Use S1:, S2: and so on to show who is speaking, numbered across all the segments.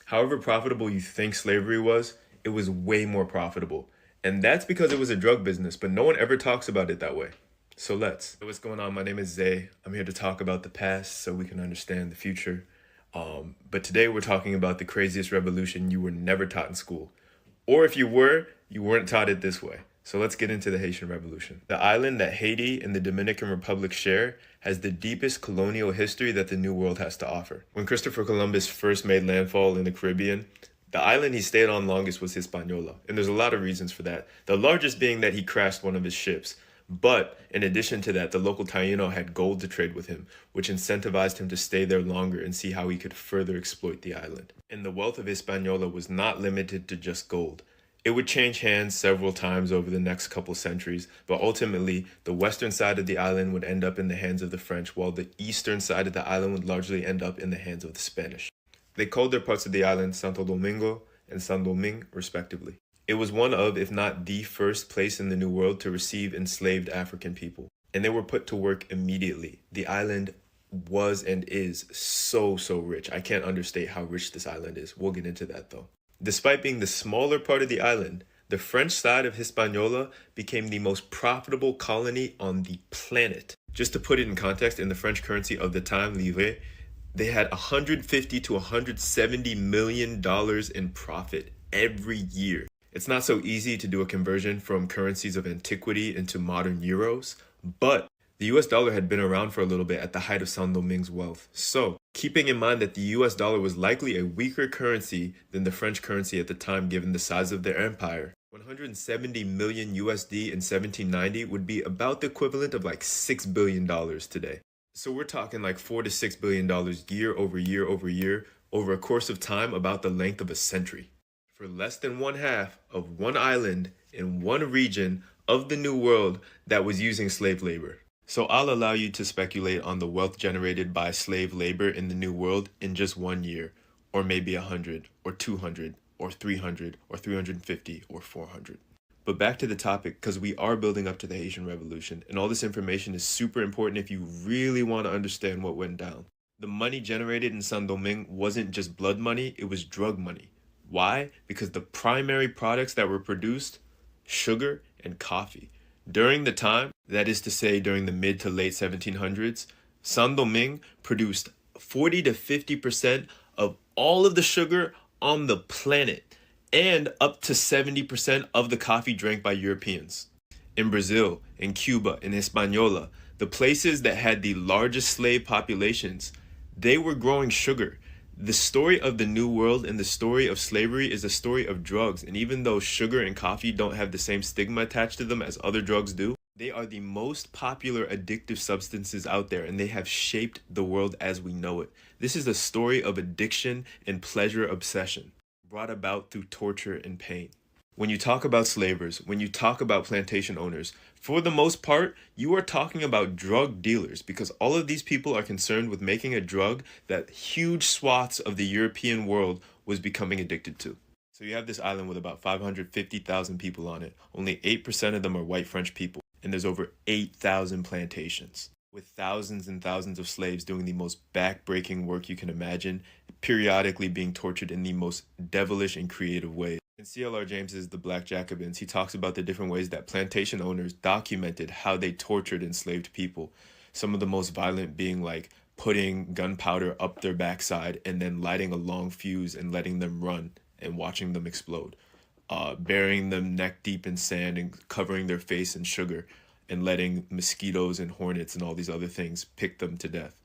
S1: However profitable you think slavery was, it was way more profitable. And that's because it was a drug business, but no one ever talks about it that way. So let's. Hey, what's going on? My name is Zay. I'm here to talk about the past so we can understand the future. But today we're talking about the craziest revolution you were never taught in school. Or if you were, you weren't taught it this way. So let's get into the Haitian Revolution. The island that Haiti and the Dominican Republic share has the deepest colonial history that the New World has to offer. When Christopher Columbus first made landfall in the Caribbean, the island he stayed on longest was Hispaniola, and there's a lot of reasons for that. The largest being that he crashed one of his ships. But in addition to that, the local Taino had gold to trade with him, which incentivized him to stay there longer and see how he could further exploit the island. And the wealth of Hispaniola was not limited to just gold. It would change hands several times over the next couple centuries, but ultimately, the western side of the island would end up in the hands of the French, while the eastern side of the island would largely end up in the hands of the Spanish. They called their parts of the island Santo Domingo and San Domingue, respectively. It was one of, if not the first place in the New World to receive enslaved African people, and they were put to work immediately. The island was and is so rich. I can't understate how rich this island is. We'll get into that though. Despite being the smaller part of the island, the French side of Hispaniola became the most profitable colony on the planet. Just to put it in context, in the French currency of the time, livre, they had $150 to $170 million in profit every year. It's not so easy to do a conversion from currencies of antiquity into modern euros, but the US dollar had been around for a little bit at the height of San Domingue's wealth. So, keeping in mind that the US dollar was likely a weaker currency than the French currency at the time given the size of their empire, 170 million USD in 1790 would be about the equivalent of like $6 billion today. So we're talking like $4 to $6 billion year over year over year over a course of time about the length of a century. For less than one half of one island in one region of the New World that was using slave labor. So I'll allow you to speculate on the wealth generated by slave labor in the New World in just 1 year, or maybe 100, or 200, or 300, or 350, or 400. But back to the topic, because we are building up to the Haitian Revolution, and all this information is super important if you really want to understand what went down. The money generated in San Domingue wasn't just blood money, it was drug money. Why? Because the primary products that were produced, sugar and coffee. During the time, that is to say during the mid to late 1700s, San Domingue produced 40 to 50% of all of the sugar on the planet and up to 70% of the coffee drank by Europeans. In Brazil, in Cuba, in Hispaniola, the places that had the largest slave populations, they were growing sugar. The story of the New World and the story of slavery is a story of drugs, and even though sugar and coffee don't have the same stigma attached to them as other drugs do, they are the most popular addictive substances out there, and they have shaped the world as we know it. This is a story of addiction and pleasure obsession, brought about through torture and pain. When you talk about slavers, when you talk about plantation owners, for the most part, you are talking about drug dealers because all of these people are concerned with making a drug that huge swaths of the European world was becoming addicted to. So you have this island with about 550,000 people on it. Only 8% of them are white French people, and there's over 8,000 plantations, with thousands and thousands of slaves doing the most back-breaking work you can imagine, periodically being tortured in the most devilish and creative ways. In C.L.R. James's The Black Jacobins, he talks about the different ways that plantation owners documented how they tortured enslaved people. Some of the most violent being like putting gunpowder up their backside and then lighting a long fuse and letting them run and watching them explode. Burying them neck deep in sand and covering their face in sugar and letting mosquitoes and hornets and all these other things pick them to death.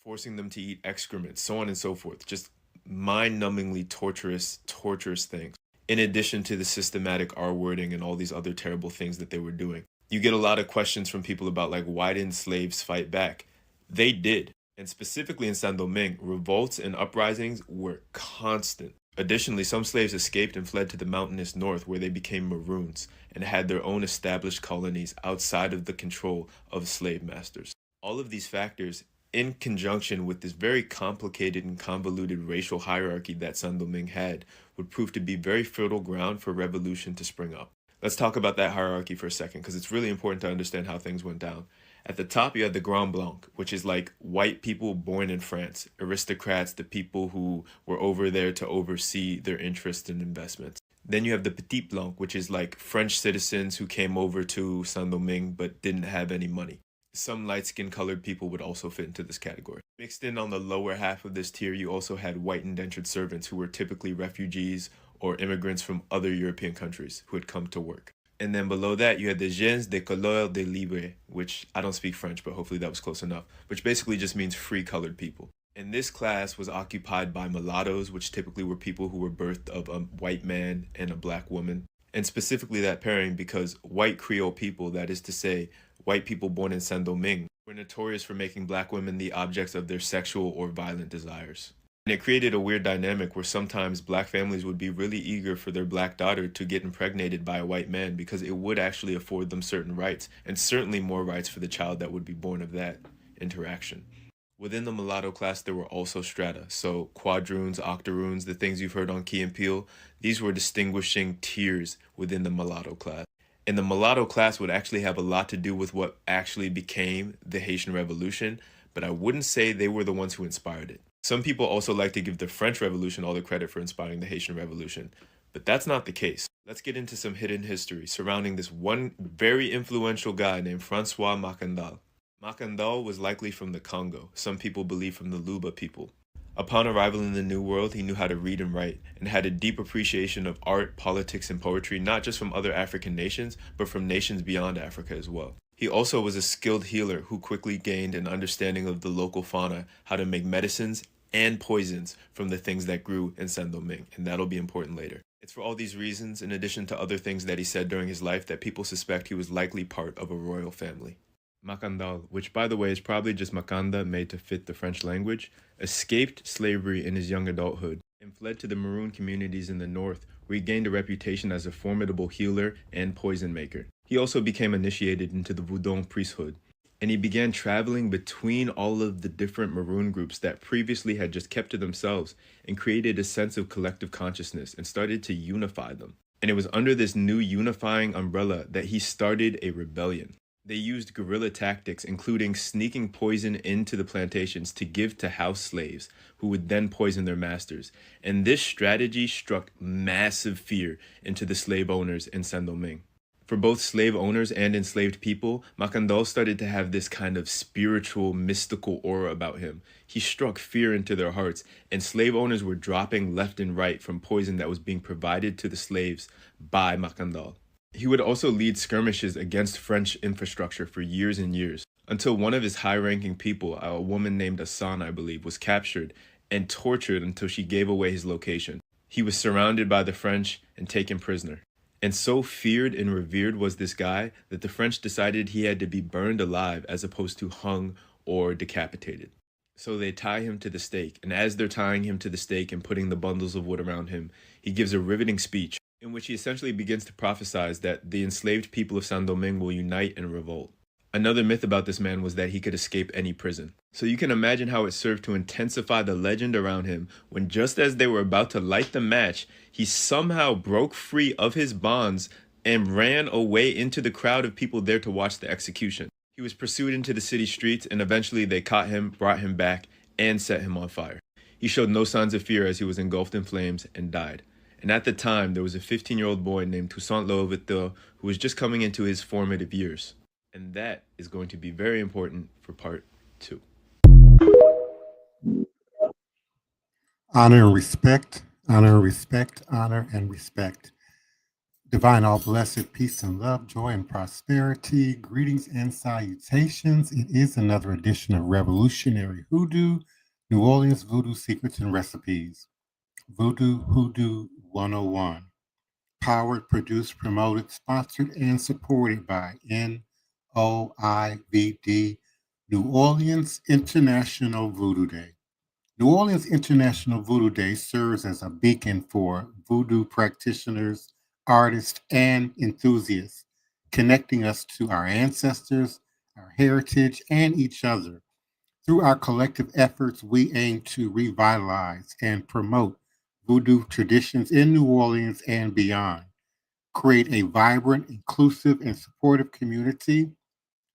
S1: Forcing them to eat excrement, so on and so forth. Just mind-numbingly torturous things. In addition to the systematic R-wording and all these other terrible things that they were doing. You get a lot of questions from people about like, why didn't slaves fight back? They did. And specifically in San Domingue, revolts and uprisings were constant. Additionally, some slaves escaped and fled to the mountainous north where they became maroons and had their own established colonies outside of the control of slave masters. All of these factors, in conjunction with this very complicated and convoluted racial hierarchy that San Domingue had, would prove to be very fertile ground for revolution to spring up. Let's talk about that hierarchy for a second, because it's really important to understand how things went down. At the top, you had the Grand Blanc, which is like white people born in France, aristocrats, the people who were over there to oversee their interests and investments. Then you have the Petit Blanc, which is like French citizens who came over to Saint Domingue but didn't have any money. Some light skinned colored people would also fit into this category. Mixed in on the lower half of this tier, you also had white indentured servants who were typically refugees or immigrants from other European countries who had come to work. And then below that, you had the gens de couleur de libre, which I don't speak French, but hopefully that was close enough, which basically just means free colored people. And this class was occupied by mulattoes, which typically were people who were birthed of a white man and a black woman. And specifically that pairing because white Creole people, that is to say, white people born in Saint Domingue, were notorious for making black women the objects of their sexual or violent desires. And it created a weird dynamic where sometimes black families would be really eager for their black daughter to get impregnated by a white man because it would actually afford them certain rights, and certainly more rights for the child that would be born of that interaction. Within the mulatto class, there were also strata. So quadroons, octoroons, the things you've heard on Key and Peele, these were distinguishing tiers within the mulatto class. And the mulatto class would actually have a lot to do with what actually became the Haitian Revolution, but I wouldn't say they were the ones who inspired it. Some people also like to give the French Revolution all the credit for inspiring the Haitian Revolution, but that's not the case. Let's get into some hidden history surrounding this one very influential guy named Francois Macandal. Macandal was likely from the Congo, some people believe from the Luba people. Upon arrival in the New World, he knew how to read and write, and had a deep appreciation of art, politics, and poetry, not just from other African nations, but from nations beyond Africa as well. He also was a skilled healer who quickly gained an understanding of the local fauna, how to make medicines and poisons from the things that grew in Saint Domingue, and that'll be important later. It's for all these reasons, in addition to other things that he said during his life, that people suspect he was likely part of a royal family. Macandal, which by the way is probably just Macanda made to fit the French language, escaped slavery in his young adulthood and fled to the Maroon communities in the north, where he gained a reputation as a formidable healer and poison maker. He also became initiated into the Vodou priesthood, and he began traveling between all of the different Maroon groups that previously had just kept to themselves and created a sense of collective consciousness and started to unify them. And it was under this new unifying umbrella that he started a rebellion. They used guerrilla tactics, including sneaking poison into the plantations to give to house slaves, who would then poison their masters. And this strategy struck massive fear into the slave owners in Saint Domingue. For both slave owners and enslaved people, Macandal started to have this kind of spiritual, mystical aura about him. He struck fear into their hearts, and slave owners were dropping left and right from poison that was being provided to the slaves by Macandal. He would also lead skirmishes against French infrastructure for years and years, until one of his high-ranking people, a woman named Hassan, I believe, was captured and tortured until she gave away his location. He was surrounded by the French and taken prisoner. And so feared and revered was this guy that the French decided he had to be burned alive as opposed to hung or decapitated. So they tie him to the stake, and as they're tying him to the stake and putting the bundles of wood around him, he gives a riveting speech in which he essentially begins to prophesize that the enslaved people of Saint Domingue will unite and revolt. Another myth about this man was that he could escape any prison. So you can imagine how it served to intensify the legend around him when just as they were about to light the match, he somehow broke free of his bonds and ran away into the crowd of people there to watch the execution. He was pursued into the city streets, and eventually they caught him, brought him back, and set him on fire. He showed no signs of fear as he was engulfed in flames and died. And at the time, there was a 15-year-old boy named Toussaint Louverture who was just coming into his formative years. And that is going to be very important for part 2.
S2: Honor and respect, honor and respect, honor and respect. Divine, all blessed, peace and love, joy and prosperity. Greetings and salutations. It is another edition of Revolutionary Hoodoo, New Orleans Voodoo Secrets and Recipes. Voodoo Hoodoo 101. Powered, produced, promoted, sponsored, and supported by NOIVD, New Orleans International Voodoo Day. New Orleans International Voodoo Day serves as a beacon for voodoo practitioners, artists, and enthusiasts, connecting us to our ancestors, our heritage, and each other. Through our collective efforts, we aim to revitalize and promote voodoo traditions in New Orleans and beyond, create a vibrant, inclusive, and supportive community,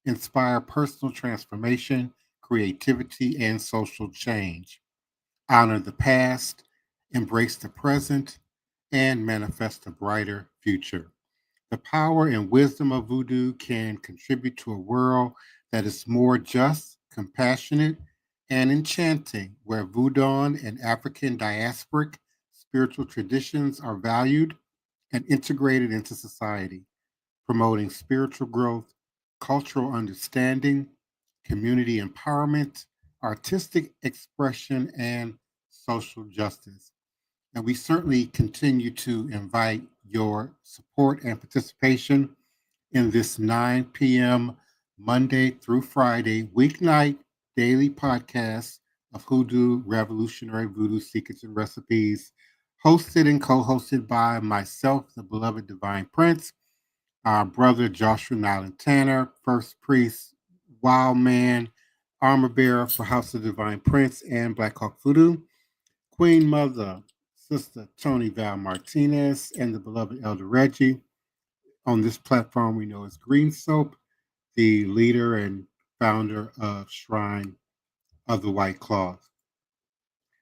S2: inspire personal transformation, creativity, and social change. Honor the past, embrace the present, and manifest a brighter future. The power and wisdom of voodoo can contribute to a world that is more just, compassionate, and enchanting, where voodoo and African diasporic spiritual traditions are valued and integrated into society, promoting spiritual growth, cultural understanding, community empowerment, artistic expression, and social justice. And we certainly continue to invite your support and participation in this 9 p.m. Monday through Friday weeknight daily podcast of Hoodoo Revolutionary Voodoo Secrets and Recipes, hosted and co-hosted by myself, the beloved Divine Prince, our brother Joshua Nylan Tanner, First Priest, Wild Man, Armor Bearer for House of Divine Prince and Black Hawk Voodoo, Queen Mother, Sister Toni Val Martinez, and the beloved Elder Reggie. On this platform, we know as Green Soap, the leader and founder of Shrine of the White Cloth.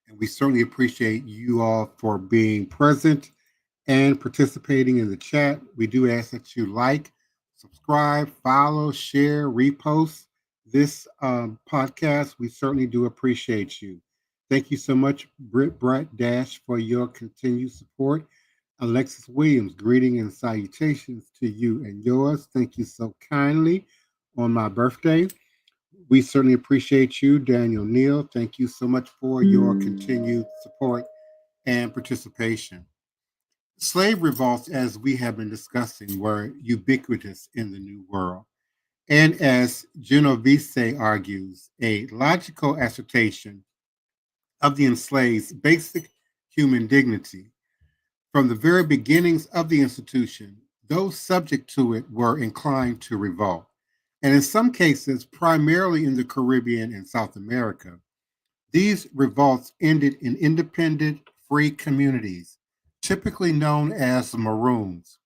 S2: And we certainly appreciate you all for being present and participating in the chat. We do ask that you like, subscribe, follow, share, repost this podcast. We certainly do appreciate you. Thank you so much, Britt Brett Dash, for your continued support. Alexis Williams, greeting and salutations to you and yours. Thank you so kindly on my birthday. We certainly appreciate you, Daniel Neal. Thank you so much for your continued support and participation. Slave revolts, as we have been discussing, were ubiquitous in the New World. And as Genovese argues, a logical assertion of the enslaved's basic human dignity. From the very beginnings of the institution, those subject to it were inclined to revolt. And in some cases, primarily in the Caribbean and South America, these revolts ended in independent, free communities, typically known as the Maroons.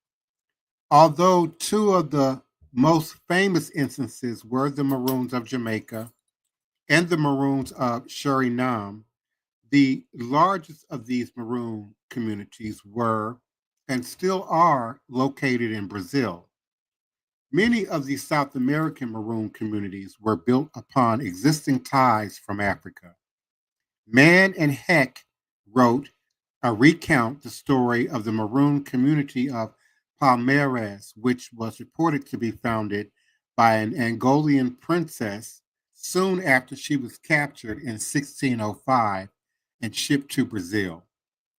S2: Although two of the most famous instances were the Maroons of Jamaica and the Maroons of Suriname, the largest of these Maroon communities were and still are located in Brazil. Many of the South American Maroon communities were built upon existing ties from Africa. Mann and Heck wrote recount the story of the Maroon community of Palmeiras, which was reported to be founded by an Angolan princess soon after she was captured in 1605 and shipped to Brazil.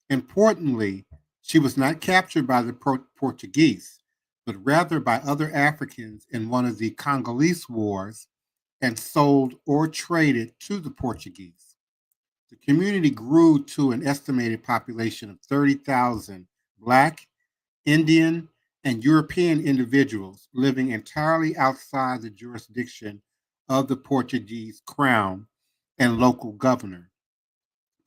S2: Importantly, she was not captured by the Portuguese, but rather by other Africans in one of the Congolese wars and sold or traded to the Portuguese. The community grew to an estimated population of 30,000 Black, Indian, and European individuals living entirely outside the jurisdiction of the Portuguese crown and local governor.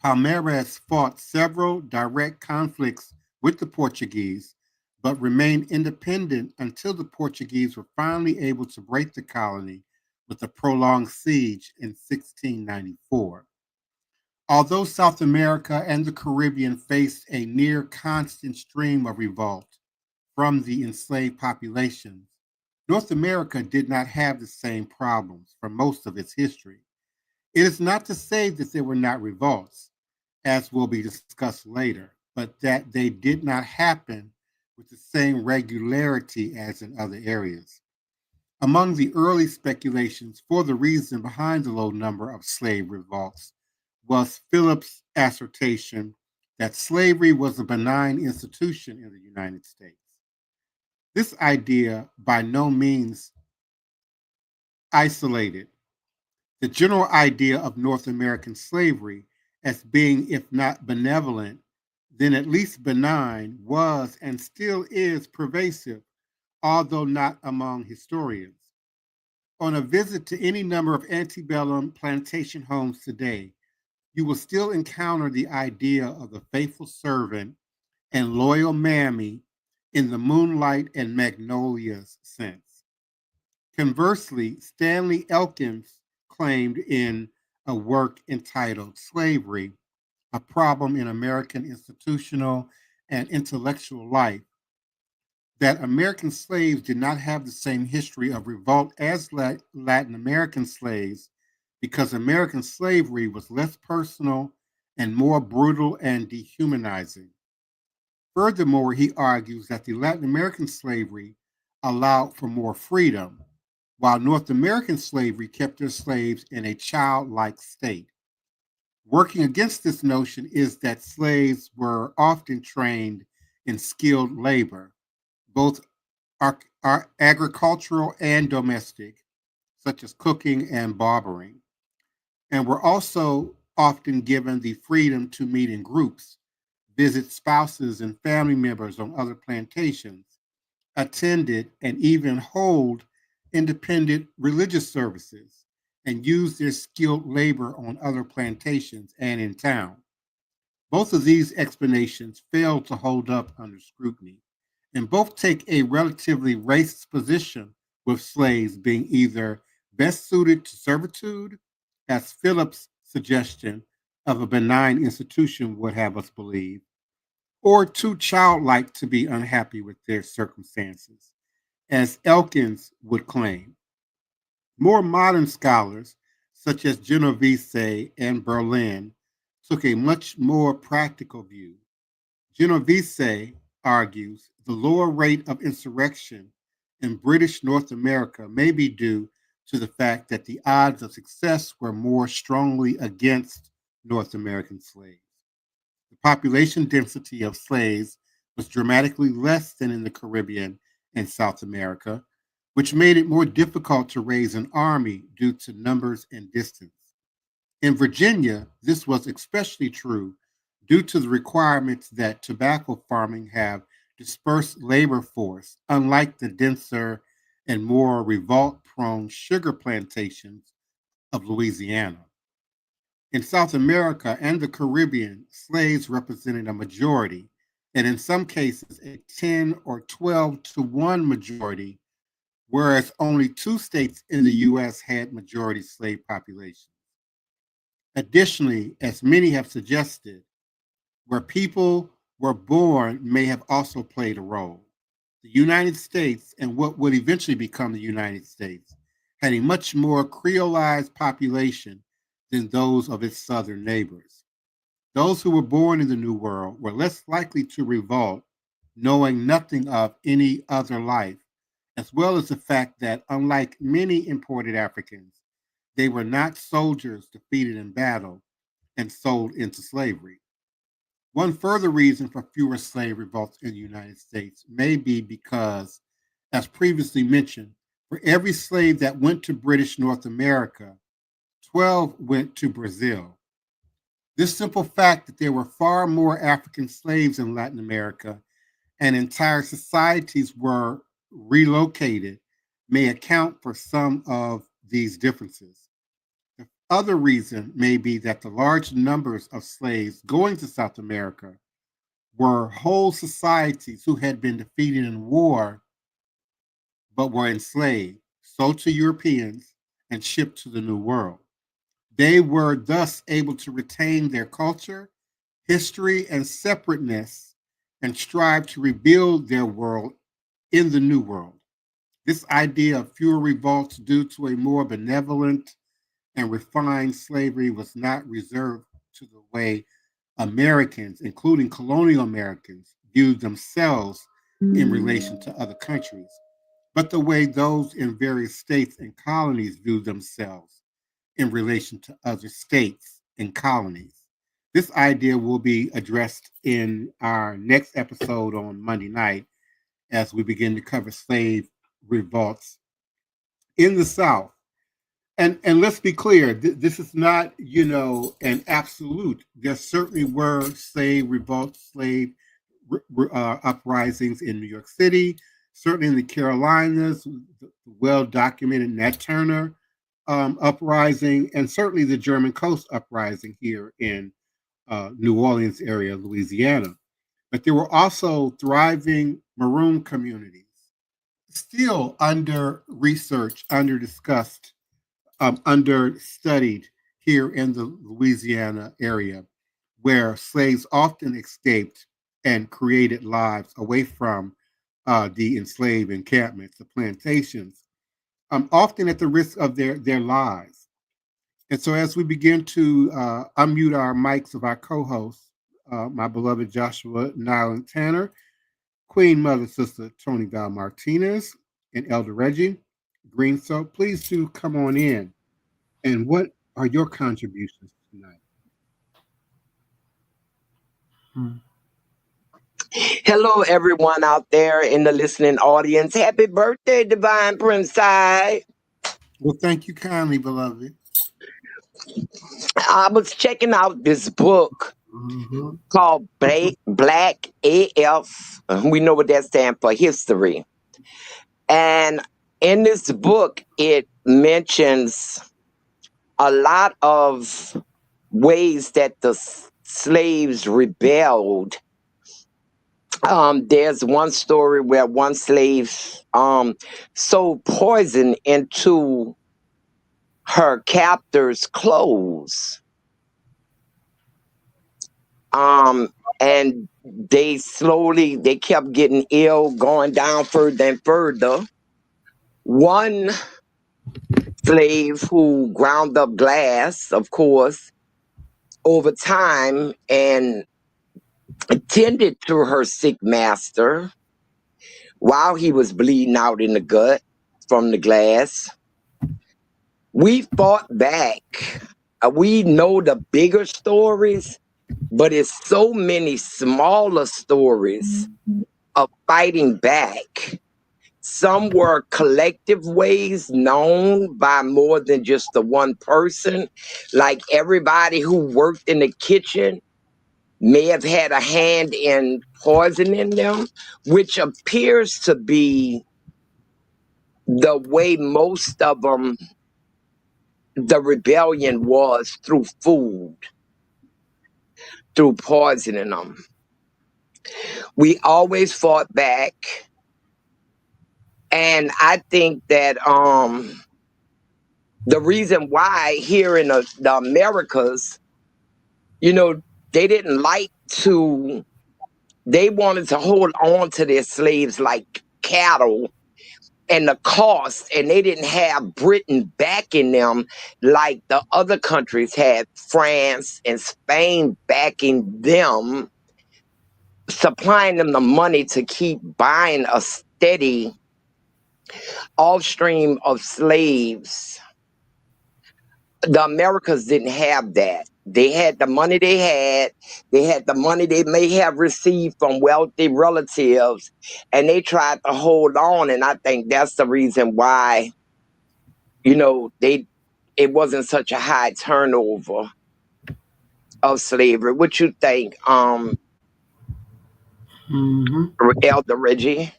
S2: Palmeiras fought several direct conflicts with the Portuguese, but remained independent until the Portuguese were finally able to break the colony with a prolonged siege in 1694. Although South America and the Caribbean faced a near constant stream of revolt from the enslaved populations, North America did not have the same problems for most of its history. It is not to say that there were not revolts, as will be discussed later, but that they did not happen with the same regularity as in other areas. Among the early speculations for the reason behind the low number of slave revolts was Phillips' assertion that slavery was a benign institution in the United States. This idea by no means isolated the general idea of North American slavery as being, if not benevolent, then at least benign, was and still is pervasive, although not among historians. On a visit to any number of antebellum plantation homes today, you will still encounter the idea of the faithful servant and loyal mammy in the moonlight and magnolias sense. Conversely, Stanley Elkins claimed in a work entitled Slavery, A Problem in American Institutional and Intellectual Life, that American slaves did not have the same history of revolt as Latin American slaves because American slavery was less personal and more brutal and dehumanizing. Furthermore, he argues that the Latin American slavery allowed for more freedom, while North American slavery kept their slaves in a childlike state. Working against this notion is that slaves were often trained in skilled labor, both agricultural and domestic, such as cooking and barbering, and were also often given the freedom to meet in groups, visit spouses and family members on other plantations, attended and even hold independent religious services, and use their skilled labor on other plantations and in town. Both of these explanations fail to hold up under scrutiny, and both take a relatively racist position, with slaves being either best suited to servitude, as Phillips' suggestion of a benign institution would have us believe, or too childlike to be unhappy with their circumstances, as Elkins would claim. More modern scholars, such as Genovese and Berlin, took a much more practical view. Genovese argues the lower rate of insurrection in British North America may be due to the fact that the odds of success were more strongly against North American slaves. The population density of slaves was dramatically less than in the Caribbean and South America, which made it more difficult to raise an army due to numbers and distance. In Virginia, this was especially true due to the requirements that tobacco farming have dispersed labor force, unlike the denser and more revolt prone sugar plantations of Louisiana. In South America and the Caribbean, slaves represented a majority, and in some cases, a 10 or 12 to 1 majority, whereas only two states in the US had majority slave populations. Additionally, as many have suggested, where people were born may have also played a role. The United States, and what would eventually become the United States, had a much more creolized population than those of its southern neighbors. Those who were born in the New World were less likely to revolt, knowing nothing of any other life, as well as the fact that, unlike many imported Africans, they were not soldiers defeated in battle and sold into slavery. One further reason for fewer slave revolts in the United States may be because, as previously mentioned, for every slave that went to British North America, 12 went to Brazil. This simple fact that there were far more African slaves in Latin America and entire societies were relocated may account for some of these differences. The other reason may be that the large numbers of slaves going to South America were whole societies who had been defeated in war but were enslaved, sold to Europeans, and shipped to the New World. They were thus able to retain their culture, history, and separateness and strive to rebuild their world in the New World. This idea of fewer revolts due to a more benevolent and refined slavery was not reserved to the way Americans, including colonial Americans, viewed themselves in relation to other countries, but the way those in various states and colonies viewed themselves in relation to other states and colonies. This idea will be addressed in our next episode on Monday night as we begin to cover slave revolts in the South. And let's be clear, this is not, an absolute. There certainly were slave revolts, slave uprisings in New York City, certainly in the Carolinas, the well-documented Nat Turner uprising, and certainly the German Coast uprising here in New Orleans area, Louisiana. But there were also thriving Maroon communities still under research, under discussed, under studied here in the Louisiana area, where slaves often escaped and created lives away from the enslaved encampments, the plantations, often at the risk of their lives. And so, as we begin to unmute our mics of our co-hosts, my beloved Joshua Nylan Tanner, Queen Mother Sister Toni Val Martinez, and Elder Reggie Green, so please do come on in. And what are your contributions tonight?
S3: Hello, everyone out there in the listening audience. Happy birthday, Divine Prince Side.
S2: Well, thank you kindly, beloved.
S3: I was checking out this book called Black AF. We know what that stands for, history. And in this book, it mentions a lot of ways that the slaves rebelled. There's one story where one slave sold poison into her captor's clothes. And they kept getting ill, going down further and further. One slave who ground up glass, of course, over time and tended to her sick master while he was bleeding out in the gut from the glass. We fought back. We know the bigger stories, but it's so many smaller stories of fighting back. Some were collective ways known by more than just the one person. Like everybody who worked in the kitchen may have had a hand in poisoning them, which appears to be the way most of them, the rebellion was through food, through poisoning them. We always fought back. And I think that the reason why here in the Americas, they didn't like to, they wanted to hold on to their slaves like cattle and the cost, and they didn't have Britain backing them like the other countries had, France and Spain backing them, supplying them the money to keep buying a steady offstream of slaves. The Americas didn't have that. They had the money they had the money they may have received from wealthy relatives, and they tried to hold on. And I think that's the reason why, it wasn't such a high turnover of slavery. What you think, Elder Reggie?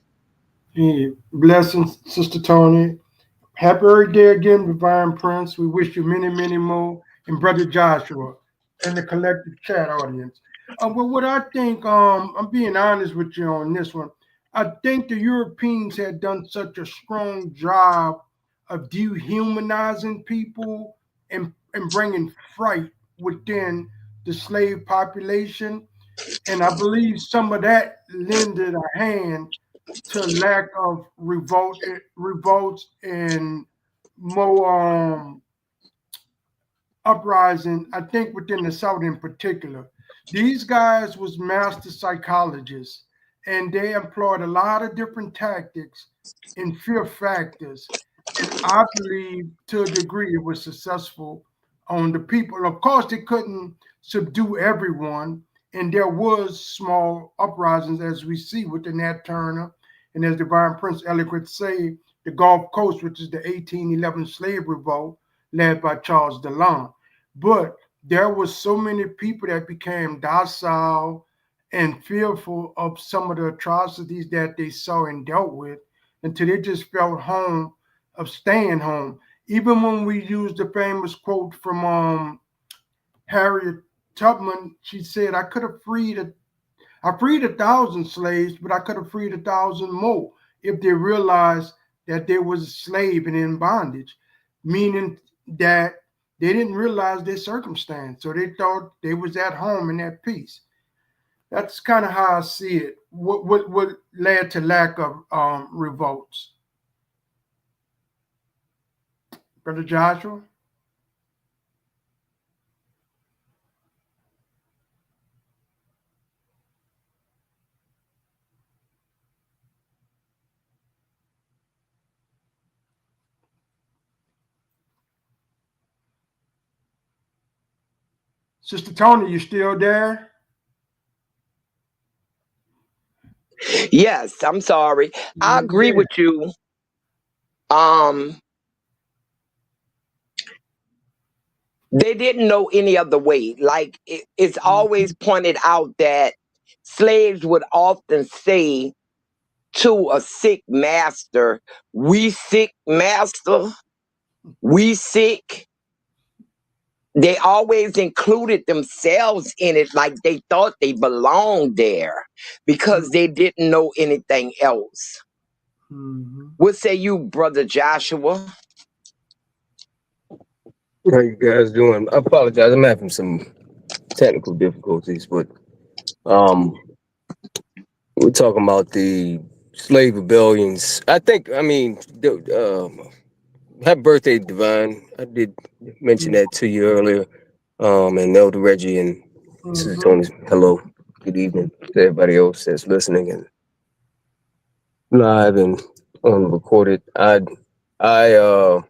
S4: Yeah. Blessings, Sister Toni. Happy birthday again, Divine Prince. We wish you many, many more. And Brother Joshua and the collective chat audience. But what I think, I'm being honest with you on this one. I think the Europeans had done such a strong job of dehumanizing people and bringing fright within the slave population. And I believe some of that lended a hand to lack of revolts and more uprising. I think within the South in particular, these guys was master psychologists, and they employed a lot of different tactics and fear factors. And I believe to a degree it was successful on the people. Of course, they couldn't subdue everyone, and there was small uprisings as we see with the Nat Turner, and as Divine Prince eloquent say, the Gulf Coast, which is the 1811 slave revolt led by Charles Delon. But there was so many people that became docile and fearful of some of the atrocities that they saw and dealt with until they just felt home of staying home. Even when we use the famous quote from Harriet Tubman, she said, I freed 1,000 slaves, but I could have freed 1,000 more. if they realized that they was a slave and in bondage, meaning that they didn't realize their circumstance, so they thought they was at home and at peace. That's kind of how I see it. What led to lack of revolts, Brother Joshua? Sister Toni, you still there?
S3: Yes, I'm sorry. I agree with you. They didn't know any other way. Like it's always pointed out that slaves would often say to a sick master, "We sick, master. We sick." They always included themselves in it, like they thought they belonged there because they didn't know anything else. What say you, Brother Joshua?
S5: How you guys doing? I apologize. I'm having some technical difficulties, but we're talking about the slave rebellions. I mean, happy birthday, Divine. I did mention that to you earlier. And Elder Reggie and Sister Toni. Hello, good evening to everybody else that's listening and live and on the recorded. I how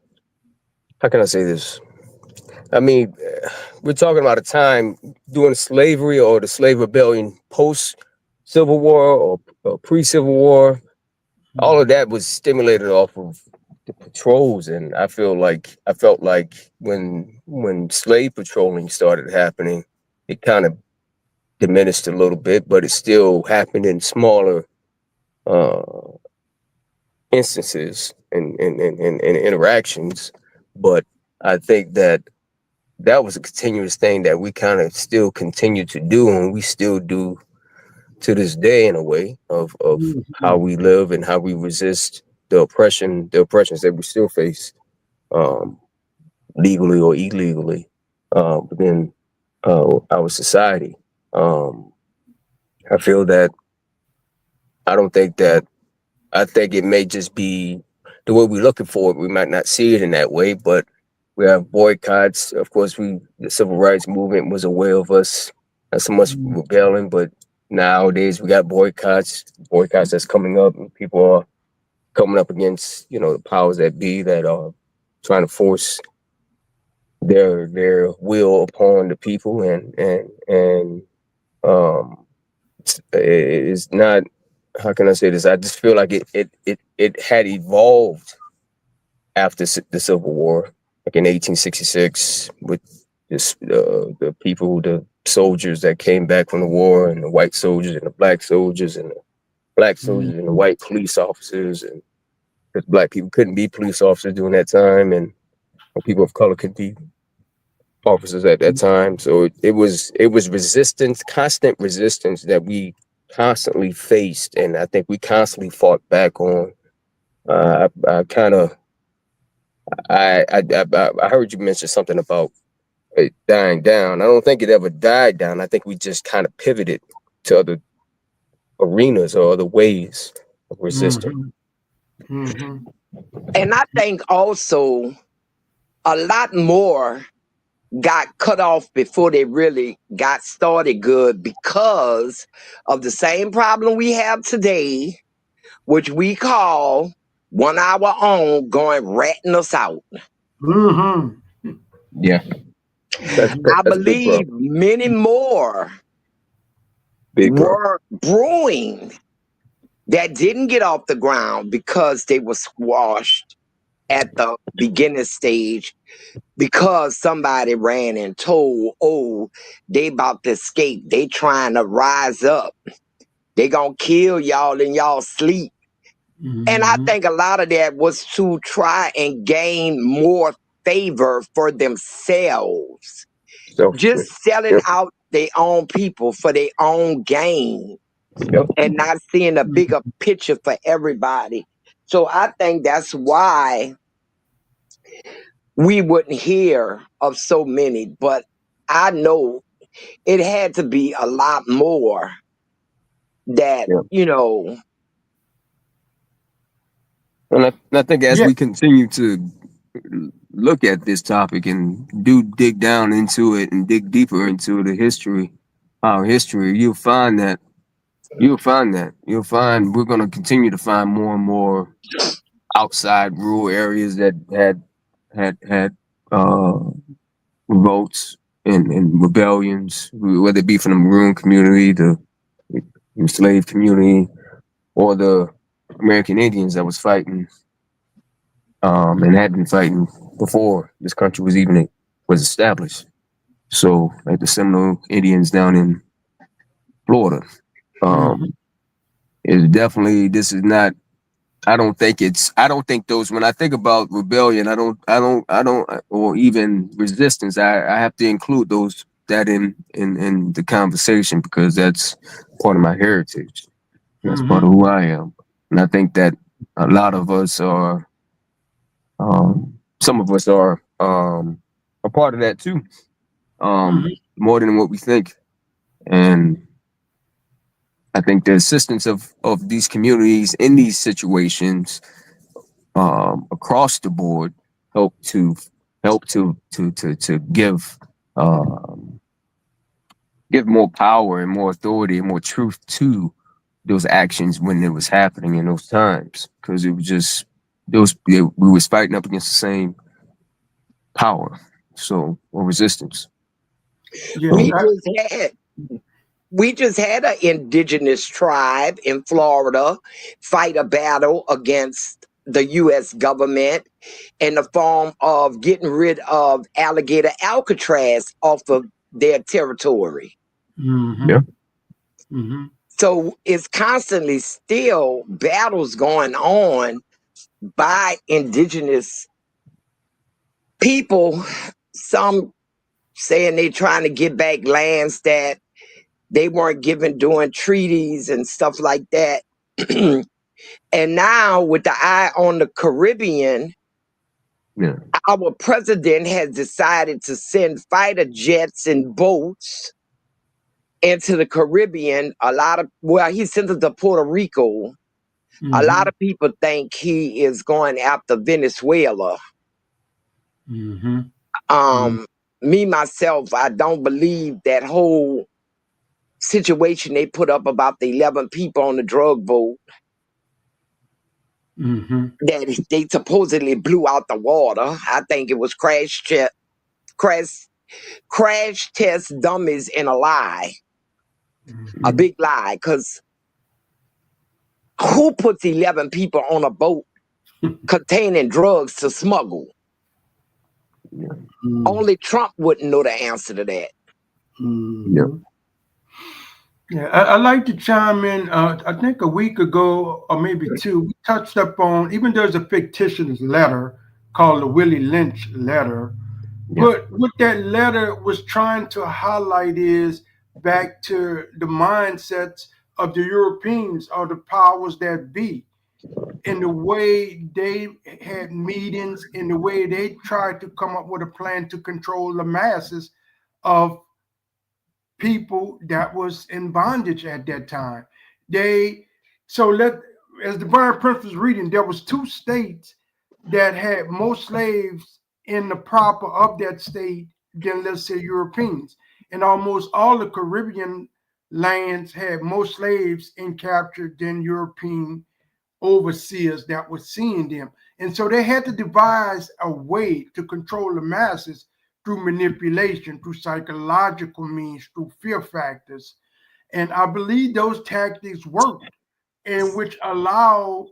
S5: can I say this? I mean, we're talking about a time during slavery or the slave rebellion, post Civil War or pre Civil War. All of that was stimulated off of the patrols, and I felt like when slave patrolling started happening, it kind of diminished a little bit, but it still happened in smaller instances and interactions. But I think that was a continuous thing that we kind of still continue to do, and we still do to this day in a way of how we live and how we resist the oppressions that we still face, legally or illegally, within our society. I feel that I think it may just be the way we're looking for it. We might not see it in that way, but we have boycotts. Of course, the civil rights movement was aware of us, not so much rebelling, but nowadays we got boycotts that's coming up, and people are coming up against, the powers that be that are trying to force their will upon the people, and it's not, how can I say this? I just feel like it had evolved after the Civil War, like in 1866, with the people, the soldiers that came back from the war, and the white soldiers and the black soldiers, and the black soldiers and the white police officers, and because black people couldn't be police officers during that time, and people of color could be officers at that time. So it was resistance, constant resistance that we constantly faced, and I think we constantly fought back on. I heard you mention something about it dying down. I don't think it ever died down. I think we just kind of pivoted to other arenas or other ways of resisting.
S3: And I think also a lot more got cut off before they really got started good because of the same problem we have today, which we call one our own going ratting us out.
S5: Yeah.
S3: I believe many more were brewing that didn't get off the ground because they were squashed at the beginning stage, because somebody ran and told, oh, they about to escape. They trying to rise up. They gonna kill y'all in y'all sleep. And I think a lot of that was to try and gain more favor for themselves. Just selling out their own people for their own gain.
S5: Yep.
S3: and not seeing a bigger picture for everybody. So I think that's why we wouldn't hear of so many, but I know it had to be a lot more that,
S5: Yep.
S3: you know.
S5: And I think as
S4: Yeah.
S5: we continue to look at this topic and dig down into it and dig deeper into the history, our history, you'll find we're going to continue to find more and more outside rural areas that had revolts and rebellions, whether it be from the Maroon community, the enslaved community, or the American Indians that was fighting and had been fighting before this country was established. So, like the Seminole Indians down in Florida, is definitely, this is not. I don't think those. When I think about rebellion, I don't, or even resistance, I have to include that in the conversation, because that's part of my heritage. That's part of who I am, and I think that a lot of us are. Some of us are a part of that too, more than what we think. And I think the assistance of these communities in these situations across the board help to give more power and more authority and more truth to those actions when it was happening in those times, because it was just we was fighting up against the same power, or resistance.
S4: Yeah.
S3: We just had an indigenous tribe in Florida fight a battle against the U.S. government in the form of getting rid of alligator Alcatraz off of their territory.
S5: Yeah.
S3: So it's constantly still battles going on by indigenous people. Some saying they're trying to get back lands that they weren't given during treaties and stuff like that. And now, with the eye on the Caribbean, our president has decided to send fighter jets and boats into the Caribbean. He sent it to Puerto Rico. A lot of people think he is going after Venezuela. Me, myself, I don't believe that whole situation they put up about the 11 people on the drug boat that they supposedly blew out the water. I think it was crash test dummies in a lie, a big lie. Because who puts 11 people on a boat containing drugs to smuggle? Only Trump wouldn't know the answer to that.
S4: Yeah, I'd like to chime in. I think a week ago, or maybe two, we touched up on, even there's a fictitious letter called the Willie Lynch letter. But what that letter was trying to highlight is back to the mindsets of the Europeans, or the powers that be, in the way they had meetings, in the way they tried to come up with a plan to control the masses of people that was in bondage at that time. As the Brian Prince was reading, there was 2 states that had more slaves in the proper of that state than, let's say, Europeans. And almost all the Caribbean lands had more slaves in capture than European overseers that were seeing them. And so they had to devise a way to control the masses through manipulation, through psychological means, through fear factors. And I believe those tactics worked, in which allow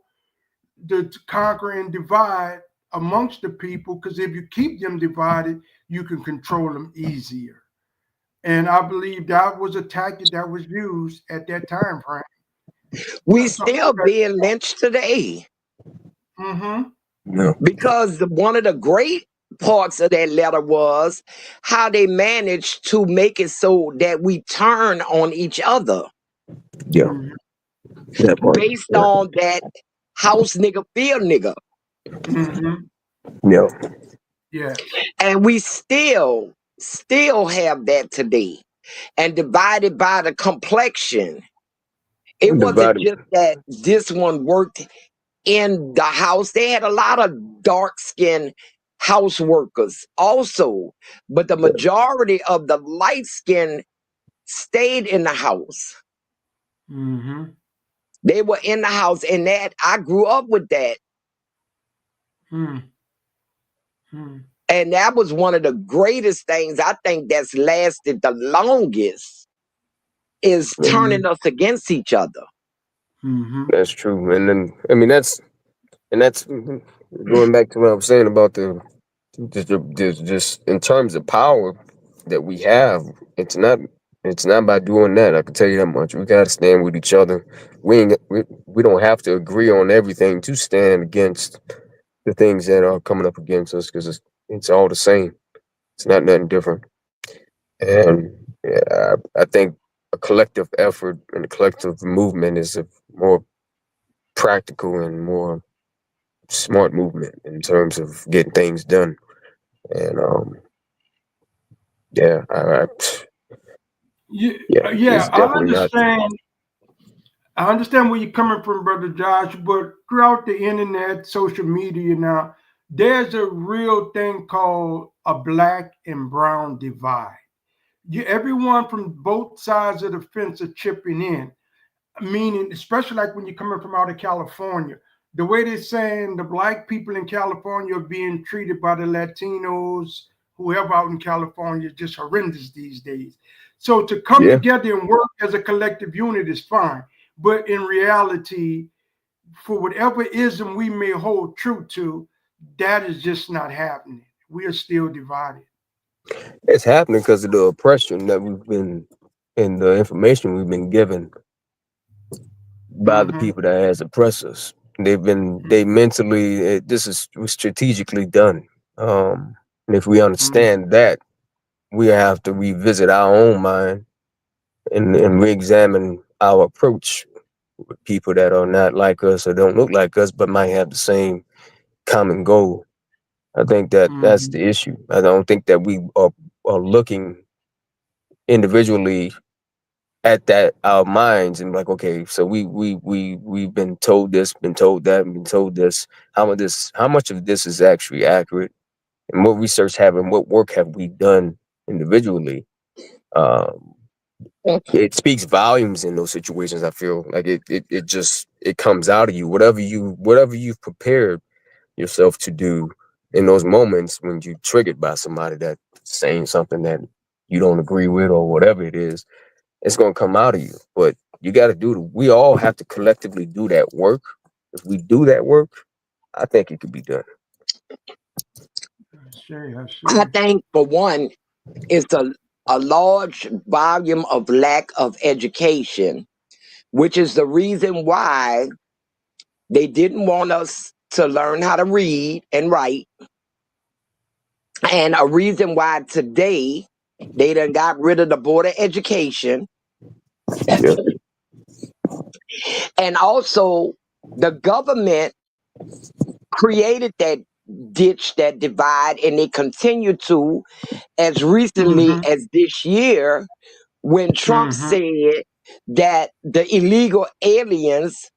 S4: to conquer and divide amongst the people, because if you keep them divided, you can control them easier. And I believe that was a tactic that was used at that time frame.
S3: We still being lynched today. Because one of the great parts of that letter was how they managed to make it so that we turn on each other.
S5: Yeah,
S4: Mhm.
S5: that part.
S3: based
S5: Yeah,
S3: on that house nigga feel nigga.
S4: Mhm.
S5: yeah.
S4: Yes.
S3: And we still have that today. And divided by the complexion. It
S5: We
S3: wasn't
S5: divided.
S3: just that this one worked in the house. They had a lot of dark skinned house workers also, but the majority of the light skinned stayed in the house.
S4: Mhm.
S3: They were in the house, and that I grew up with that.
S4: Mhm. Mhm.
S3: And that was one of the greatest things I think that's lasted the longest is turning us against each other.
S4: Mhm.
S5: That's true, and then I mean that's going back to what I was saying about just in terms of power that we have. It's not by doing that. I can tell you that much. We gotta stand with each other. We don't have to agree on everything to stand against the things that are coming up against us because it's all the same. It's not nothing different. And yeah, I think a collective effort and a collective movement is a more practical and more smart movement in terms of getting things done. And yeah,
S4: Yeah,
S5: yeah,
S4: yeah,
S5: it's definitely not.
S4: I understand where you're coming from, Brother Josh, but throughout the internet, social media now, there's a real thing called a black and brown divide. Everyone from both sides of the fence are chipping in, meaning, especially like when you're coming from out of California, the way they're saying the black people in California are being treated by the Latinos, whoever out in California, is just horrendous these days. So to come
S5: Yeah,
S4: together and work as a collective unit is fine. But in reality, for whatever ism we may hold true to, that is just not happening. We are still divided.
S5: it's happening because of the oppression that we've been and the information we've been given by the
S4: Mm-hmm.
S5: people that has oppressed us. They mentally, was strategically done. And if we understand that, we have to revisit our own mind and re-examine our approach with people that are not like us or don't look like us, but might have the same common goal. I think that that's
S4: Mm-hmm.
S5: the issue. I don't think that we are looking individually at that our minds and like, okay, so we've been told this, been told that, and been told this. How much of this is actually accurate? And what research have and what work have we done individually? Um, it speaks volumes in those situations. I feel like it comes out of you. Whatever you've prepared yourself to do in those moments when you triggered by somebody that saying something that you don't agree with or whatever it is, it's gonna come out of you. But you got to we all have to collectively do that work. If we do that work, I think it could be done.
S4: I
S3: I
S4: see.
S3: think for one, it's a large volume of lack of education, which is the reason why they didn't want us to learn how to read and write. And a reason why today they done got rid of the board of education.
S5: Yeah,
S3: And also the government created that ditch, that divide, and they continue to as recently
S4: Mm-hmm.
S3: as this year when Trump
S4: Mm-hmm.
S3: said that the illegal aliens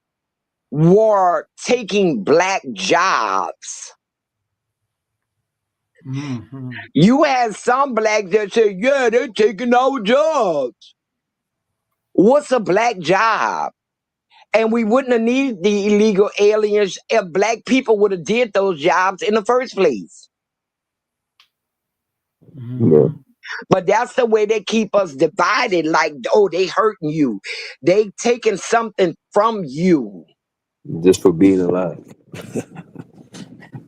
S3: were taking black jobs.
S4: Mm-hmm.
S3: You had some blacks that said, yeah, they're taking our jobs. What's a black job? And we wouldn't have needed the illegal aliens if black people would have did those jobs in the first place.
S5: yeah.
S4: Mm-hmm.
S3: But that's the way they keep us divided. Like, oh, they hurting you. They taking something from you.
S5: Just for being alive.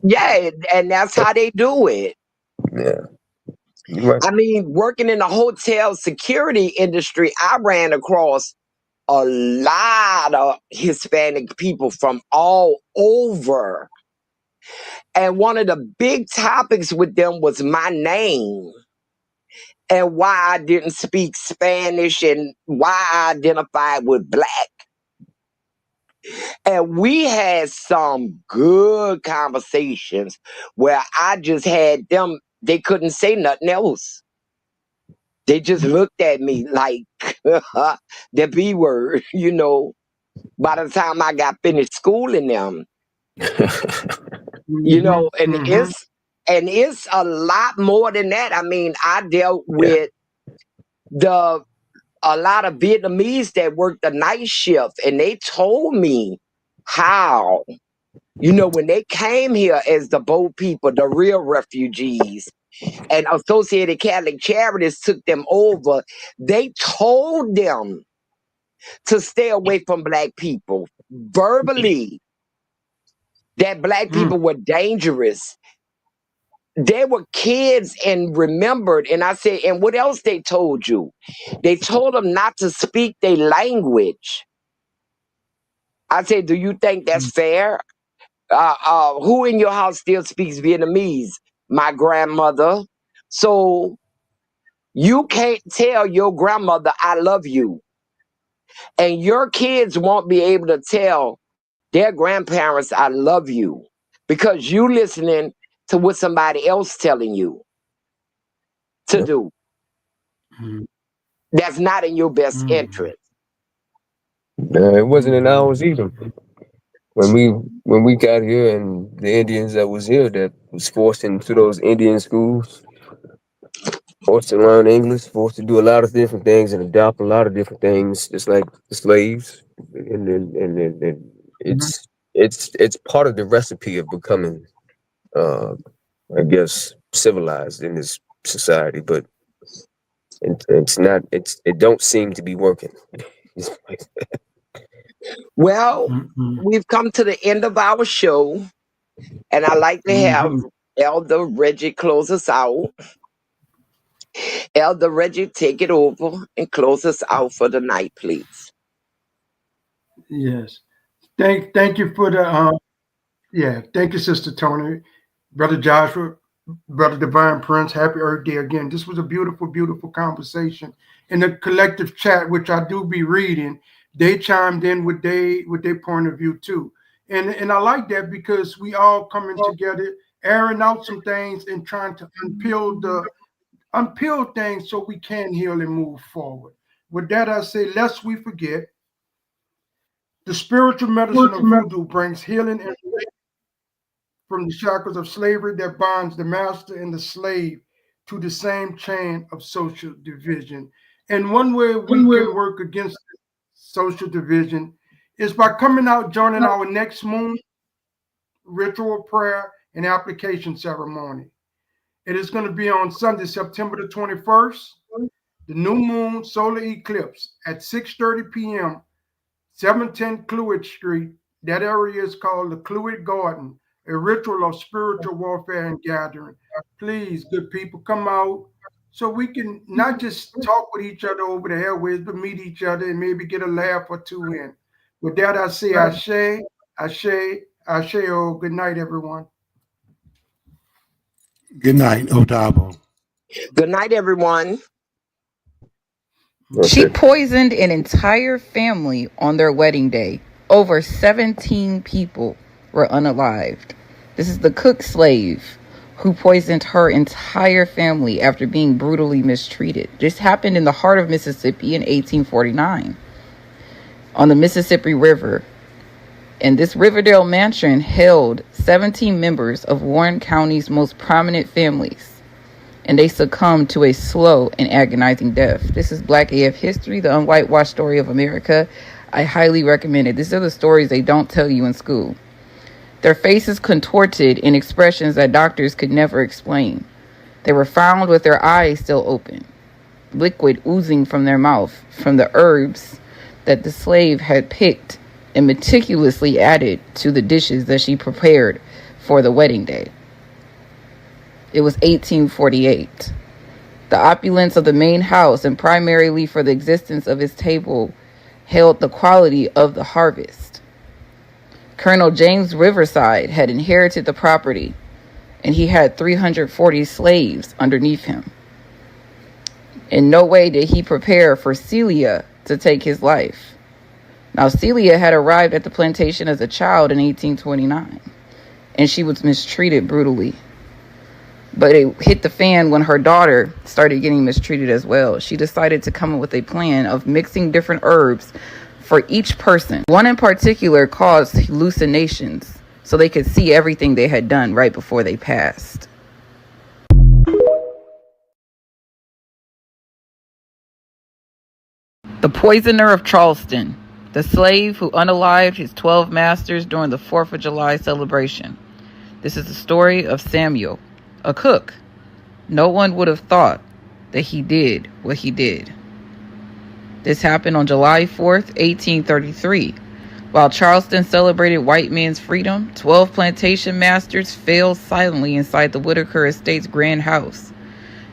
S3: Yeah, and that's how they do it.
S5: Yeah, you're right.
S3: I mean, working in the hotel security industry, I ran across a lot of Hispanic people from all over. And one of the big topics with them was my name. and why I didn't speak Spanish and why I identified with Black. And we had some good conversations where I just had them, they couldn't say nothing else. They just looked at me like the B word, you know. By the time I got finished schooling them, you know, and it's a lot more than that. I mean, I dealt with a lot of Vietnamese that worked the night shift, and they told me how, you know, when they came here as the boat people, the real refugees, and Associated Catholic Charities took them over, they told them to stay away from Black people verbally, that Black people were dangerous. They were kids and remembered. And I said, and what else they told you? They told them not to speak their language. I said, do you think that's fair? Who in your house still speaks Vietnamese? My grandmother. So you can't tell your grandmother, I love you. And your kids won't be able to tell their grandparents, I love you, because you listening to what somebody else telling you to do. That's not in your best interest.
S5: It wasn't in ours either. When we got here, and the Indians that was here that was forced into those Indian schools, forced to learn English, forced to do a lot of different things and adopt a lot of different things, just like the slaves. And it's part of the recipe of becoming, I guess, civilized in this society, but it's not. It don't seem to be working.
S3: Well, we've come to the end of our show, and I'd like to have Elder Reggie close us out. Elder Reggie, take it over and close us out for the night, please.
S4: Yes. Thank you for the thank you, Sister Toni, Brother Joshua, Brother Divine Prince. Happy Earth Day again. This was a beautiful, beautiful conversation. In the collective chat, which I do be reading, they chimed in with their point of view too. And I like that, because we all coming together, airing out some things and trying to unpeel things so we can heal and move forward. With that, I say, lest we forget, the spiritual medicine of voodoo brings healing and from the shackles of slavery that binds the master and the slave to the same chain of social division. And one way we can work against social division is by coming out, joining our next moon ritual prayer and application ceremony. It is going to be on Sunday, September the 21st, the new moon solar eclipse at 6:30 p.m., 710 Cluid Street. That area is called the Cluid Garden, a ritual of spiritual warfare and gathering. Please, good people, come out so we can not just talk with each other over the airways, but meet each other and maybe get a laugh or two in. With that, I say Ashe, Ashe, Ashe. Good night, everyone.
S2: Good night, Odabo.
S3: Good night, everyone.
S6: She poisoned an entire family on their wedding day. Over 17 people were unalived. This is the cook slave who poisoned her entire family after being brutally mistreated. This happened in the heart of Mississippi in 1849 on the Mississippi River. And this Riverdale mansion held 17 members of Warren County's most prominent families. And they succumbed to a slow and agonizing death. This is Black AF history, the unwhitewashed story of America. I highly recommend it. These are the stories they don't tell you in school. Their faces contorted in expressions that doctors could never explain. They were found with their eyes still open, liquid oozing from their mouth from the herbs that the slave had picked and meticulously added to the dishes that she prepared for the wedding day. It was 1848. The opulence of the main house, and primarily for the existence of its table, held the quality of the harvest. Colonel James Riverside had inherited the property, and he had 340 slaves underneath him. In no way did he prepare for Celia to take his life. Now, Celia had arrived at the plantation as a child in 1829, and she was mistreated brutally. But it hit the fan when her daughter started getting mistreated as well. She decided to come up with a plan of mixing different herbs for each person. One in particular caused hallucinations, so they could see everything they had done right before they passed. The Poisoner of Charleston, the slave who unalived his 12 masters during the 4th of July celebration. This is the story of Samuel, a cook. No one would have thought that he did what he did. This happened on July 4th, 1833. While Charleston celebrated white men's freedom, 12 plantation masters fell silently inside the Whitaker Estate's grand house.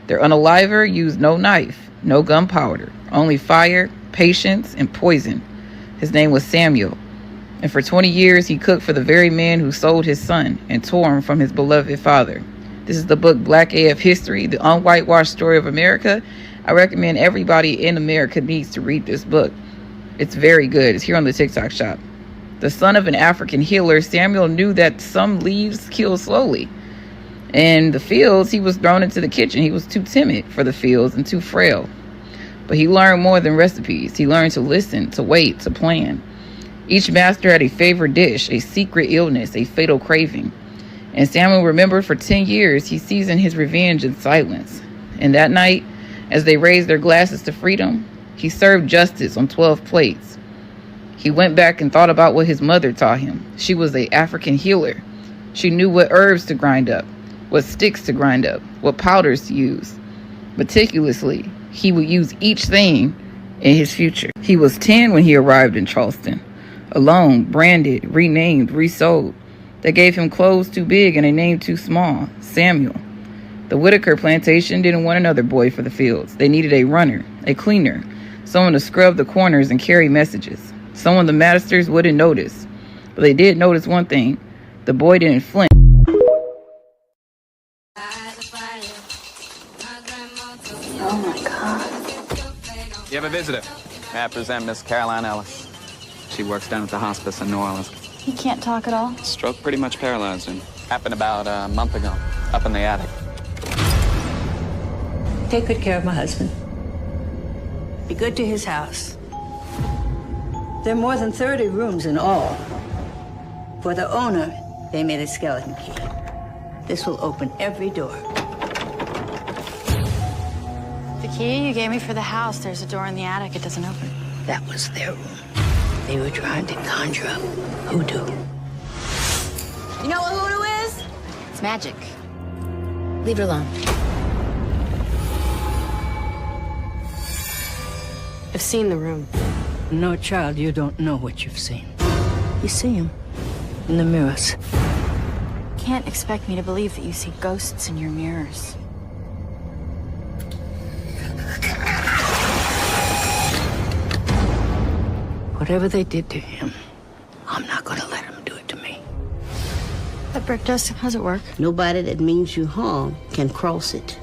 S6: Their unaliver used no knife, no gunpowder, only fire, patience, and poison. His name was Samuel, and for 20 years he cooked for the very man who sold his son and tore him from his beloved father. This is the book Black AF History, the unwhitewashed story of America. I recommend everybody in America needs to read this book. It's very good. It's here on the TikTok shop. The son of an African healer, Samuel knew that some leaves kill slowly. In the fields, he was thrown into the kitchen. He was too timid for the fields and too frail. But he learned more than recipes. He learned to listen, to wait, to plan. Each master had a favorite dish, a secret illness, a fatal craving. And Samuel remembered for 10 years. He seasoned his revenge in silence. And that night, as they raised their glasses to freedom, he served justice on 12 plates. He went back and thought about what his mother taught him. She was an African healer. She knew what herbs to grind up, what sticks to grind up, what powders to use. Meticulously, he would use each thing in his future. He was 10 when he arrived in Charleston, alone, branded, renamed, resold. They gave him clothes too big and a name too small, Samuel. The Whitaker plantation didn't want another boy for the fields. They needed a runner, a cleaner, someone to scrub the corners and carry messages, someone the masters wouldn't notice. But they did notice one thing. The boy didn't flinch.
S7: Oh my God.
S8: You have a visitor. May I present Miss Caroline Ellis? She works down at the hospice in New Orleans.
S7: He can't talk at all?
S8: Stroke pretty much paralyzed him. Happened about a month ago, up in the attic.
S9: Take good care of my husband. Be good to his house. There are more than 30 rooms in all. For the owner, they made a skeleton key. This will open every door.
S7: The key you gave me for the house, there's a door in the attic. It doesn't open.
S9: That was their room. They were trying to conjure up hoodoo.
S7: You know what hoodoo is? It's magic. Leave it alone. I've seen the room.
S9: No, child, you don't know what you've seen. You see him in the mirrors.
S7: Can't expect me to believe that you see ghosts in your mirrors.
S9: Whatever they did to him, I'm not gonna let them do it to me.
S7: That brick dust, how's it work?
S10: Nobody that means you harm can cross it.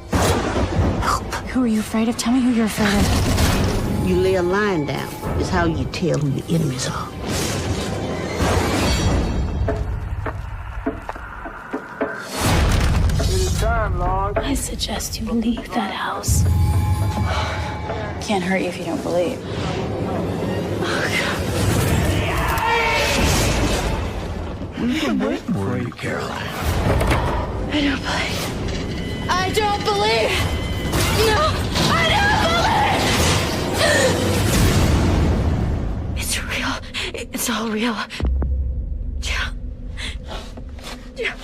S7: Help. Who are you afraid of? Tell me who you're afraid of.
S10: You lay a line down. It's how you tell who your enemies are.
S7: I suggest you leave that house. Can't hurt you if you don't believe.
S11: We've been waiting for you, Caroline.
S7: I don't believe. I don't believe. No, I don't believe. It's real. It's all real. Yeah.